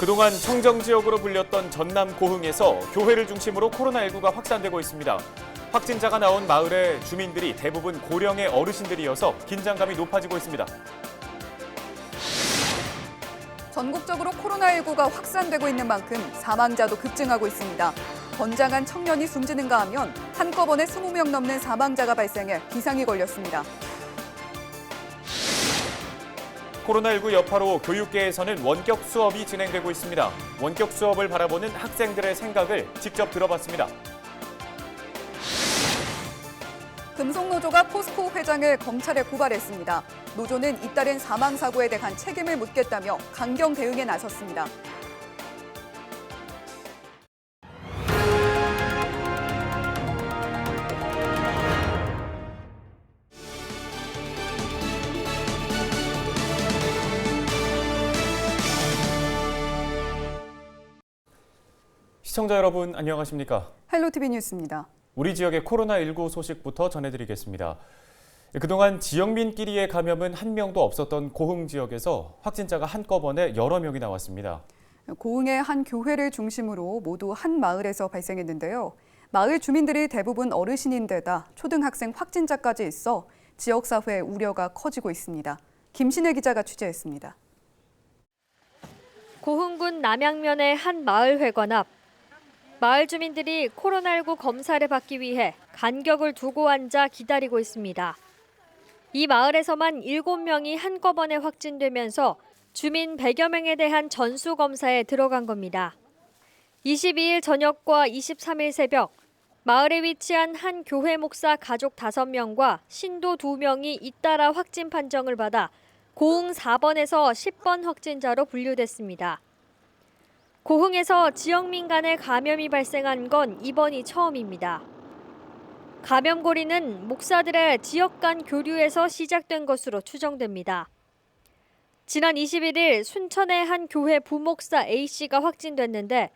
그동안 청정지역으로 불렸던 전남 고흥에서 교회를 중심으로 코로나19가 확산되고 있습니다. 확진자가 나온 마을의 주민들이 대부분 고령의 어르신들이어서 긴장감이 높아지고 있습니다. 전국적으로 코로나19가 확산되고 있는 만큼 사망자도 급증하고 있습니다. 건장한 청년이 숨지는가 하면 한꺼번에 20명 넘는 사망자가 발생해 기상이 걸렸습니다. 코로나19 여파로 교육계에서는 원격 수업이 진행되고 있습니다. 원격 수업을 바라보는 학생들의 생각을 직접 들어봤습니다. 금속노조가 포스코 회장을 검찰에 고발했습니다. 노조는 잇따른 사망사고에 대한 책임을 묻겠다며 강경 대응에 나섰습니다. 시청자 여러분 안녕하십니까? 헬로티비 뉴스입니다. 우리 지역의 코로나19 소식부터 전해드리겠습니다. 그동안 지역민끼리의 감염은 한 명도 없었던 고흥 지역에서 확진자가 한꺼번에 여러 명이 나왔습니다. 고흥의 한 교회를 중심으로 모두 한 마을에서 발생했는데요. 마을 주민들이 대부분 어르신인데다 초등학생 확진자까지 있어 지역사회의 우려가 커지고 있습니다. 김신혜 기자가 취재했습니다. 고흥군 남양면의 한 마을 회관 앞. 마을 주민들이 코로나19 검사를 받기 위해 간격을 두고 앉아 기다리고 있습니다. 이 마을에서만 7명이 한꺼번에 확진되면서 주민 100여 명에 대한 전수검사에 들어간 겁니다. 22일 저녁과 23일 새벽, 마을에 위치한 한 교회 목사 가족 5명과 신도 2명이 잇따라 확진 판정을 받아 고흥 4번에서 10번 확진자로 분류됐습니다. 고흥에서 지역민 간의 감염이 발생한 건 이번이 처음입니다. 감염고리는 목사들의 지역 간 교류에서 시작된 것으로 추정됩니다. 지난 21일 순천의 한 교회 부목사 A씨가 확진됐는데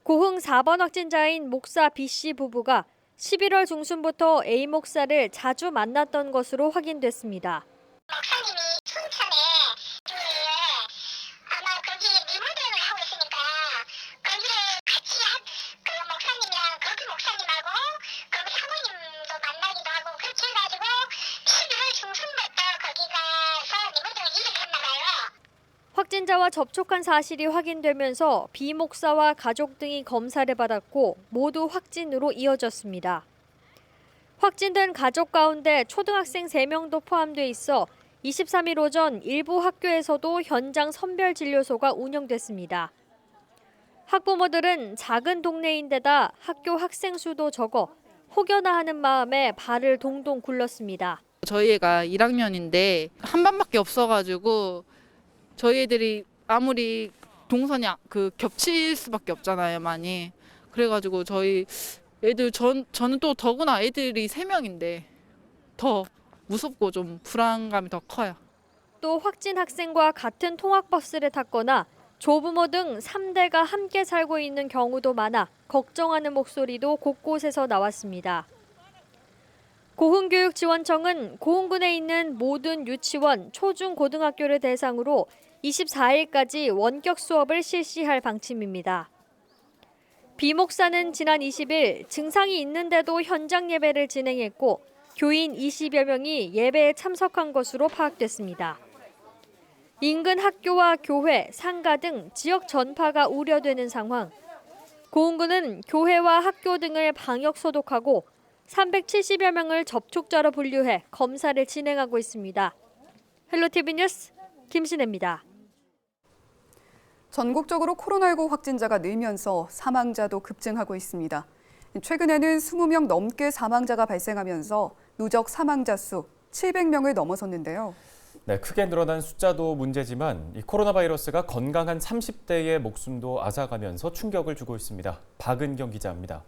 고흥 4번 확진자인 목사 B씨 부부가 11월 중순부터 A 목사를 자주 만났던 것으로 확인됐습니다. 목사님이 순천에 아마 거기 리모델링을 하고 있으니까 거기에 같이 그 목사님이랑 거기 목사님하고 거기 사모님도 만나기도 하고 그렇게 해가지고 11월 중순부터 거기 가서 리모델링 일을 했나 봐요. 확진자와 접촉한 사실이 확인되면서 B 목사와 가족 등이 검사를 받았고 모두 확진으로 이어졌습니다. 확진된 가족 가운데 초등학생 3명도 포함돼 있어 23일 오전 일부 학교에서도 현장 선별진료소가 운영됐습니다. 학부모들은 작은 동네인데다 학교 학생 수도 적어 혹여나 하는 마음에 발을 동동 굴렀습니다. 저희 애가 1학년인데 한 반밖에 없어가지고 저희 애들이 아무리 동선이 겹칠 수밖에 없잖아요, 많이. 그래가지고 저희 애들 저는 또 더구나 애들이 3명인데 더 무섭고 좀 불안감이 더 커요. 또 확진 학생과 같은 통학버스를 탔거나 조부모 등 3대가 함께 살고 있는 경우도 많아 걱정하는 목소리도 곳곳에서 나왔습니다. 고흥교육지원청은 고흥군에 있는 모든 유치원, 초중, 고등학교를 대상으로 24일까지 원격 수업을 실시할 방침입니다. 비 목사는 지난 20일 증상이 있는데도 현장 예배를 진행했고 교인 20여 명이 예배에 참석한 것으로 파악됐습니다. 인근 학교와 교회, 상가 등 지역 전파가 우려되는 상황. 고흥군은 교회와 학교 등을 방역 소독하고 370여 명을 접촉자로 분류해 검사를 진행하고 있습니다. 헬로티비 뉴스 김신혜입니다. 전국적으로 코로나19 확진자가 늘면서 사망자도 급증하고 있습니다. 최근에는 20명 넘게 사망자가 발생하면서 누적 사망자 수 700명을 넘어섰는데요. 네, 크게 늘어난 숫자도 문제지만 이 코로나 바이러스가 건강한 30대의 목숨도 앗아가면서 충격을 주고 있습니다. 박은경 기자입니다.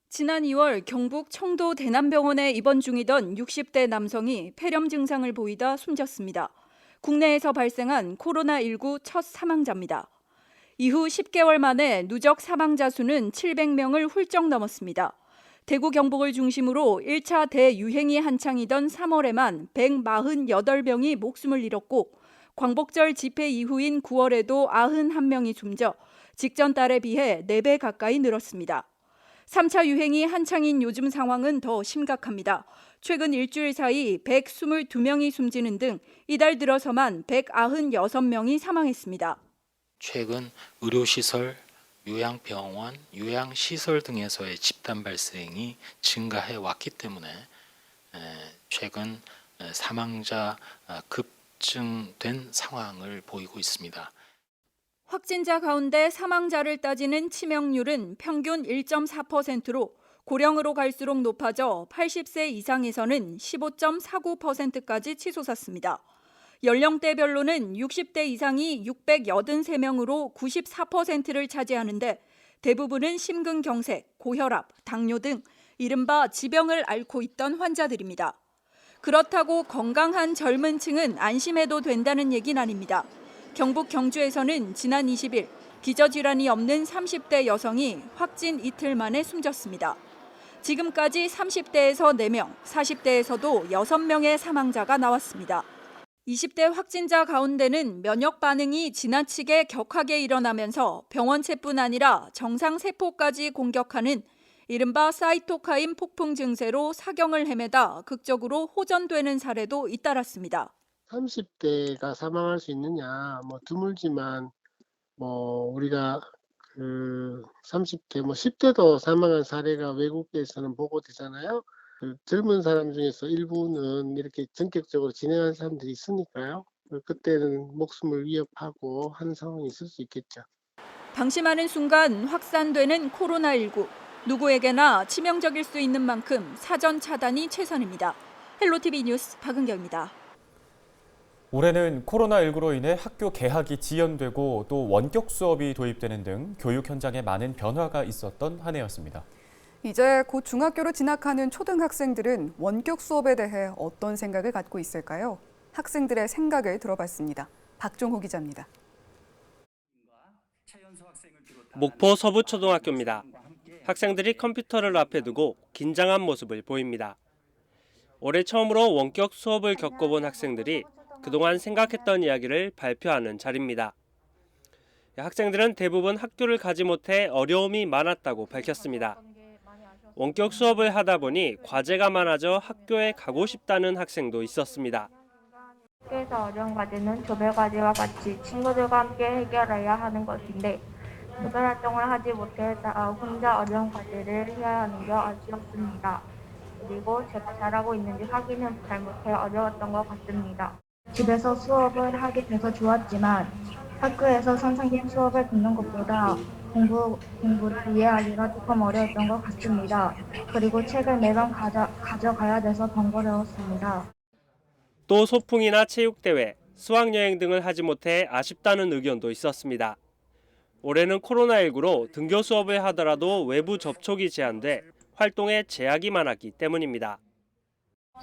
지난 2월 경북 청도 대남병원에 입원 중이던 60대 남성이 폐렴 증상을 보이다 숨졌습니다. 국내에서 발생한 코로나19 첫 사망자입니다. 이후 10개월 만에 누적 사망자 수는 700명을 훌쩍 넘었습니다. 대구 경북을 중심으로 1차 대유행이 한창이던 3월에만 148명이 목숨을 잃었고 광복절 집회 이후인 9월에도 91명이 숨져 직전 달에 비해 4배 가까이 늘었습니다. 3차 유행이 한창인 요즘 상황은 더 심각합니다. 최근 일주일 사이 122명이 숨지는 등 이달 들어서만 196명이 사망했습니다. 최근 의료시설, 요양병원, 요양시설 등에서의 집단 발생이 증가해 왔기 때문에 최근 사망자 급증된 상황을 보이고 있습니다. 확진자 가운데 사망자를 따지는 치명률은 평균 1.4%로 고령으로 갈수록 높아져 80세 이상에서는 15.49%까지 치솟았습니다. 연령대별로는 60대 이상이 683명으로 94%를 차지하는데 대부분은 심근경색, 고혈압, 당뇨 등 이른바 지병을 앓고 있던 환자들입니다. 그렇다고 건강한 젊은 층은 안심해도 된다는 얘기는 아닙니다. 경북 경주에서는 지난 20일 기저질환이 없는 30대 여성이 확진 이틀 만에 숨졌습니다. 지금까지 30대에서 4명, 40대에서도 6명의 사망자가 나왔습니다. 20대 확진자 가운데는 면역 반응이 지나치게 격하게 일어나면서 병원체뿐 아니라 정상세포까지 공격하는 이른바 사이토카인 폭풍 증세로 사경을 헤매다 극적으로 호전되는 사례도 잇따랐습니다. 30대가 사망할 수 있느냐, 드물지만, 우리가 30대, 10대도 사망한 사례가 외국에서는 보고되잖아요. 젊은 사람 중에서 일부는 이렇게 전격적으로 진행한 사람들이 있으니까요. 그때는 목숨을 위협하고 하는 상황이 있을 수 있겠죠. 방심하는 순간 확산되는 코로나19. 누구에게나 치명적일 수 있는 만큼 사전 차단이 최선입니다. 헬로티비 뉴스 박은경입니다. 올해는 코로나19로 인해 학교 개학이 지연되고 또 원격 수업이 도입되는 등 교육 현장에 많은 변화가 있었던 한 해였습니다. 이제 곧 중학교로 진학하는 초등학생들은 원격 수업에 대해 어떤 생각을 갖고 있을까요? 학생들의 생각을 들어봤습니다. 박종호 기자입니다. 목포 서부초등학교입니다. 학생들이 컴퓨터를 앞에 두고 긴장한 모습을 보입니다. 올해 처음으로 원격 수업을 겪어본 학생들이 그동안 생각했던 이야기를 발표하는 자리입니다. 학생들은 대부분 학교를 가지 못해 어려움이 많았다고 밝혔습니다. 원격 수업을 하다 보니 과제가 많아져 학교에 가고 싶다는 학생도 있었습니다. 학교에서 어려운 과제는 조별 과제와 같이 친구들과 함께 해결해야 하는 것인데 조별 활동을 하지 못해서 혼자 어려운 과제를 해야 하는 게 아쉬웠습니다. 그리고 제가 잘하고 있는지 확인을 잘 못해 어려웠던 것 같습니다. 집에서 수업을 하게 돼서 좋았지만 학교에서 선생님 수업을 듣는 것보다 공부를 이해하기가 조금 어려웠던 것 같습니다. 그리고 책을 매번 가져가야 돼서 번거로웠습니다. 또 소풍이나 체육대회, 수학여행 등을 하지 못해 아쉽다는 의견도 있었습니다. 올해는 코로나19로 등교 수업을 하더라도 외부 접촉이 제한돼 활동에 제약이 많았기 때문입니다.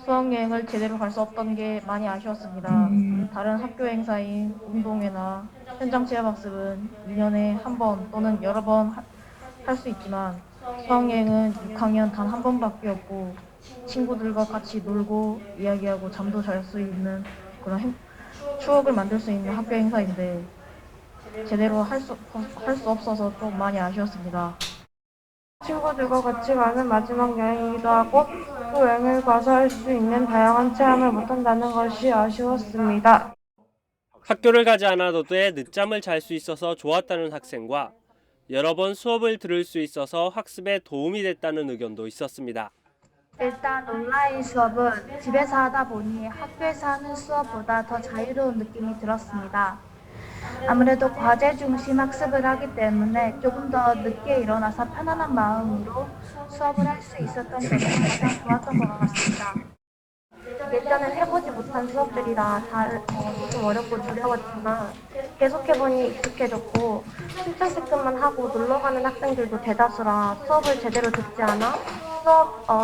수학여행을 제대로 갈 수 없던 게 많이 아쉬웠습니다. 다른 학교 행사인 운동회나 현장 체험학습은 1년에 한 번 또는 여러 번 할 수 있지만 수학여행은 6학년 단 한 번밖에 없고 친구들과 같이 놀고 이야기하고 잠도 잘 수 있는 그런 추억을 만들 수 있는 학교 행사인데 제대로 할 수 없어서 좀 많이 아쉬웠습니다. 친구들과 같이 가는 마지막 여행이기도 하고 또 여행을 가서 할 수 있는 다양한 체험을 못한다는 것이 아쉬웠습니다. 학교를 가지 않아도 돼 늦잠을 잘 수 있어서 좋았다는 학생과 여러 번 수업을 들을 수 있어서 학습에 도움이 됐다는 의견도 있었습니다. 일단 온라인 수업은 집에서 하다 보니 학교에서 하는 수업보다 더 자유로운 느낌이 들었습니다. 아무래도 과제 중심 학습을 하기 때문에 조금 더 늦게 일어나서 편안한 마음으로 수업을 할 수 있었던 점이 가장 좋았던 것 같습니다. 예전엔 해보지 못한 수업들이라 좀 어렵고 두려웠지만 계속해보니 익숙해졌고 실전시급만 하고 놀러가는 학생들도 대다수라 수업을 제대로 듣지 않아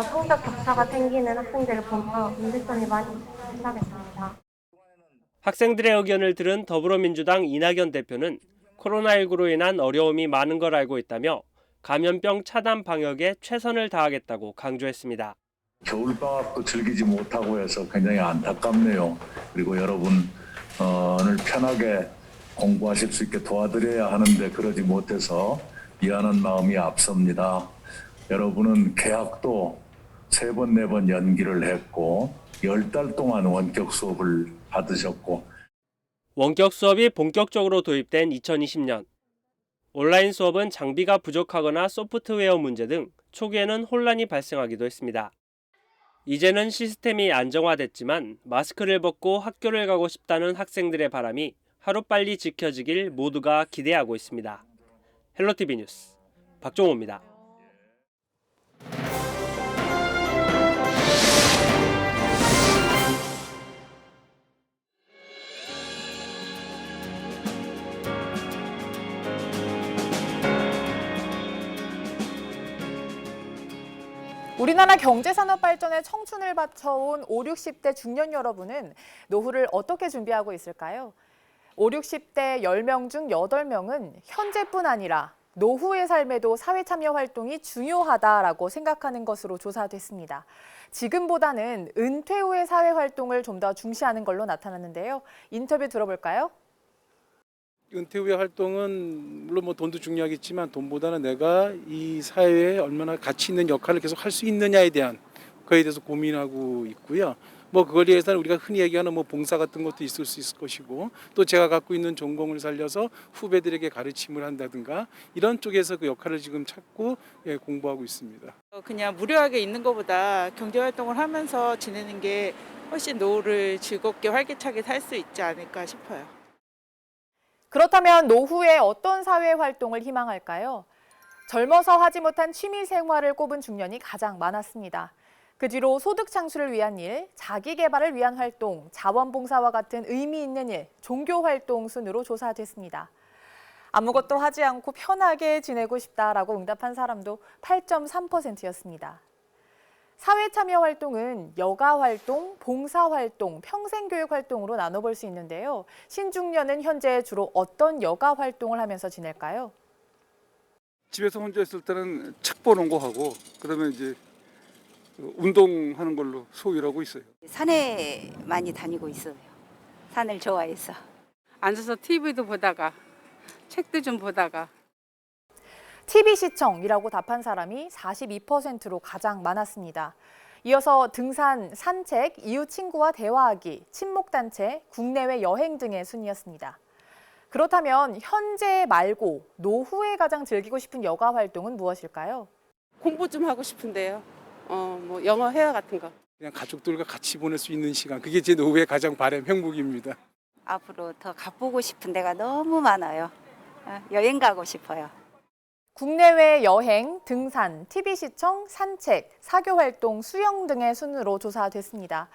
성적 격차가 생기는 학생들을 보면 문제점이 많이 생각했습니다. 학생들의 의견을 들은 더불어민주당 이낙연 대표는 코로나19로 인한 어려움이 많은 걸 알고 있다며 감염병 차단 방역에 최선을 다하겠다고 강조했습니다. 겨울방학도 즐기지 못하고 해서 굉장히 안타깝네요. 그리고 여러분 를 편하게 공부하실 수 있게 도와드려야 하는데 그러지 못해서 미안한 마음이 앞섭니다. 여러분은 개학도 3번, 4번 연기를 했고 10달 동안 원격 수업을 받으셨고 원격 수업이 본격적으로 도입된 2020년. 온라인 수업은 장비가 부족하거나 소프트웨어 문제 등 초기에는 혼란이 발생하기도 했습니다. 이제는 시스템이 안정화됐지만 마스크를 벗고 학교를 가고 싶다는 학생들의 바람이 하루빨리 지켜지길 모두가 기대하고 있습니다. 헬로티비 뉴스 박종호입니다. 우리나라 경제산업 발전에 청춘을 바쳐온 5, 60대 중년 여러분은 노후를 어떻게 준비하고 있을까요? 5, 60대 10명 중 8명은 현재뿐 아니라 노후의 삶에도 사회참여 활동이 중요하다라고 생각하는 것으로 조사됐습니다. 지금보다는 은퇴 후의 사회활동을 좀 더 중시하는 걸로 나타났는데요. 인터뷰 들어볼까요? 은퇴 후의 활동은 물론 뭐 돈도 중요하겠지만 돈보다는 내가 이 사회에 얼마나 가치 있는 역할을 계속 할 수 있느냐에 대한 그에 대해서 고민하고 있고요. 뭐 그걸 위해서는 우리가 흔히 얘기하는 뭐 봉사 같은 것도 있을 수 있을 것이고 또 제가 갖고 있는 전공을 살려서 후배들에게 가르침을 한다든가 이런 쪽에서 그 역할을 지금 찾고 공부하고 있습니다. 그냥 무료하게 있는 것보다 경제활동을 하면서 지내는 게 훨씬 노후를 즐겁게 활기차게 살 수 있지 않을까 싶어요. 그렇다면 노후에 어떤 사회활동을 희망할까요? 젊어서 하지 못한 취미 생활을 꼽은 중년이 가장 많았습니다. 그 뒤로 소득 창출을 위한 일, 자기 개발을 위한 활동, 자원봉사와 같은 의미 있는 일, 종교활동 순으로 조사됐습니다. 아무것도 하지 않고 편하게 지내고 싶다라고 응답한 사람도 8.3%였습니다. 사회참여 활동은 여가활동, 봉사활동, 평생교육활동으로 나눠볼 수 있는데요. 신중년은 현재 주로 어떤 여가활동을 하면서 지낼까요? 집에서 혼자 있을 때는 책 보는 거 하고 그다음에 이제 운동하는 걸로 소위를 하고 있어요. 산에 많이 다니고 있어요. 산을 좋아해서. 앉아서 TV도 보다가 책도 좀 보다가. TV 시청이라고 답한 사람이 42%로 가장 많았습니다. 이어서 등산, 산책, 이웃 친구와 대화하기, 친목단체, 국내외 여행 등의 순이었습니다. 그렇다면 현재 말고 노후에 가장 즐기고 싶은 여가 활동은 무엇일까요? 공부 좀 하고 싶은데요. 뭐 영어 회화 같은 거. 그냥 가족들과 같이 보낼 수 있는 시간, 그게 제 노후의 가장 바람, 행복입니다. 앞으로 더 가보고 싶은 데가 너무 많아요. 여행 가고 싶어요. 국내외 여행, 등산, TV 시청, 산책, 사교활동, 수영 등의 순으로 조사됐습니다.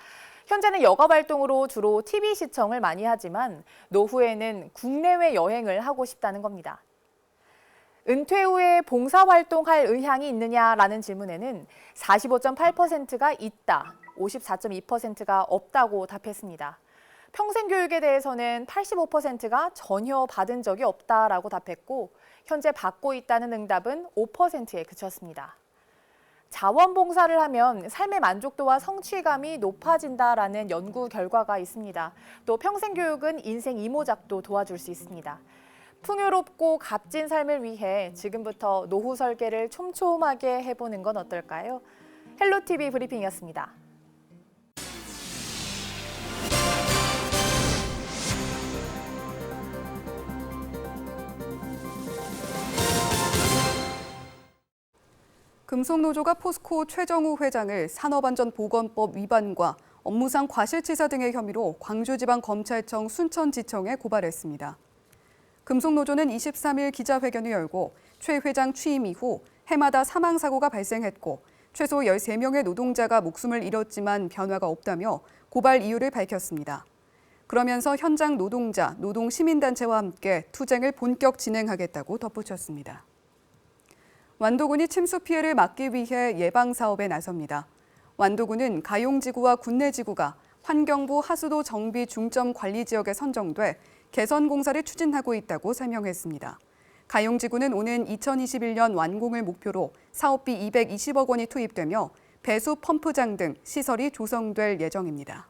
현재는 여가 활동으로 주로 TV 시청을 많이 하지만 노후에는 국내외 여행을 하고 싶다는 겁니다. 은퇴 후에 봉사활동할 의향이 있느냐라는 질문에는 45.8%가 있다, 54.2%가 없다고 답했습니다. 평생교육에 대해서는 85%가 전혀 받은 적이 없다라고 답했고 현재 받고 있다는 응답은 5%에 그쳤습니다. 자원봉사를 하면 삶의 만족도와 성취감이 높아진다라는 연구 결과가 있습니다. 또 평생교육은 인생 이모작도 도와줄 수 있습니다. 풍요롭고 값진 삶을 위해 지금부터 노후 설계를 촘촘하게 해보는 건 어떨까요? 헬로티비 브리핑이었습니다. 금속노조가 포스코 최정우 회장을 산업안전보건법 위반과 업무상 과실치사 등의 혐의로 광주지방검찰청 순천지청에 고발했습니다. 금속노조는 23일 기자회견을 열고 최 회장 취임 이후 해마다 사망사고가 발생했고 최소 13명의 노동자가 목숨을 잃었지만 변화가 없다며 고발 이유를 밝혔습니다. 그러면서 현장 노동자, 노동시민단체와 함께 투쟁을 본격 진행하겠다고 덧붙였습니다. 완도군이 침수 피해를 막기 위해 예방사업에 나섭니다. 완도군은 가용지구와 군내지구가 환경부 하수도 정비 중점 관리 지역에 선정돼 개선 공사를 추진하고 있다고 설명했습니다. 가용지구는 오는 2021년 완공을 목표로 사업비 220억 원이 투입되며 배수 펌프장 등 시설이 조성될 예정입니다.